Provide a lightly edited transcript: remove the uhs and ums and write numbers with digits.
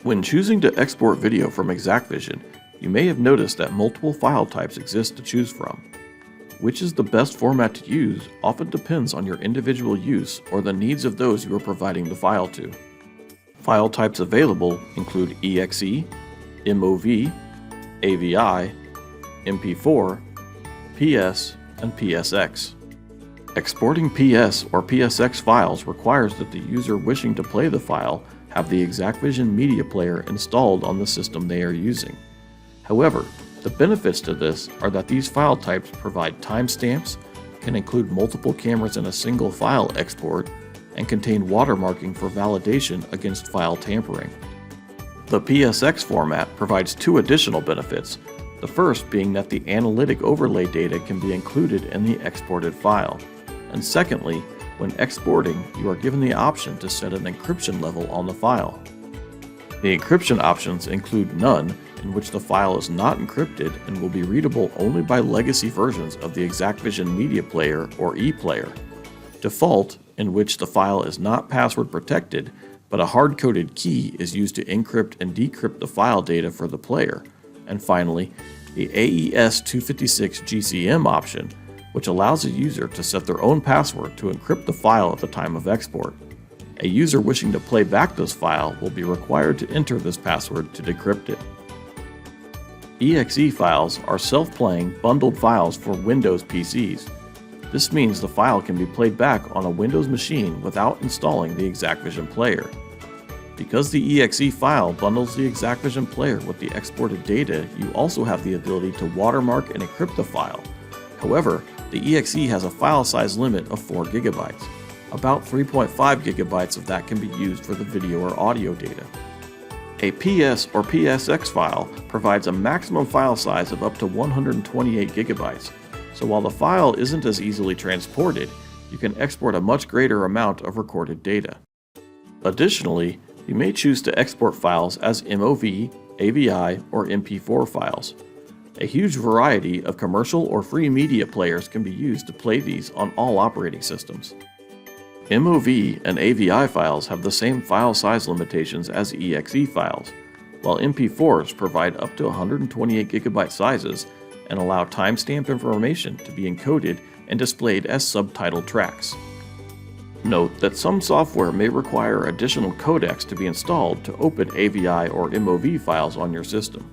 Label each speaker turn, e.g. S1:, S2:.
S1: When choosing to export video from ExacqVision, you may have noticed that multiple file types exist to choose from. Which is the best format to use often depends on your individual use or the needs of those you are providing the file to. File types available include EXE, MOV, AVI, MP4, PS, and PSX. Exporting PS or PSX files requires that the user wishing to play the file have the ExacqVision media player installed on the system they are using. However, the benefits to this are that these file types provide timestamps, can include multiple cameras in a single file export, and contain watermarking for validation against file tampering. The PSX format provides two additional benefits, the first being that the analytic overlay data can be included in the exported file, and secondly, when exporting, you are given the option to set an encryption level on the file. The encryption options include None, in which the file is not encrypted and will be readable only by legacy versions of the ExacqVision Media Player or ePlayer. Default, in which the file is not password protected, but a hard-coded key is used to encrypt and decrypt the file data for the player. And finally, the AES-256 GCM option, which allows a user to set their own password to encrypt the file at the time of export. A user wishing to play back this file will be required to enter this password to decrypt it. EXE files are self-playing, bundled files for Windows PCs. This means the file can be played back on a Windows machine without installing the ExacqVision player. Because the EXE file bundles the ExacqVision player with the exported data, you also have the ability to watermark and encrypt the file. However, the EXE has a file size limit of 4 GB. About 3.5 GB of that can be used for the video or audio data. A PS or PSX file provides a maximum file size of up to 128 GB, so while the file isn't as easily transported, you can export a much greater amount of recorded data. Additionally, you may choose to export files as MOV, AVI, or MP4 files. A huge variety of commercial or free media players can be used to play these on all operating systems. MOV and AVI files have the same file size limitations as EXE files, while MP4s provide up to 128 GB sizes and allow timestamp information to be encoded and displayed as subtitled tracks. Note that some software may require additional codecs to be installed to open AVI or MOV files on your system.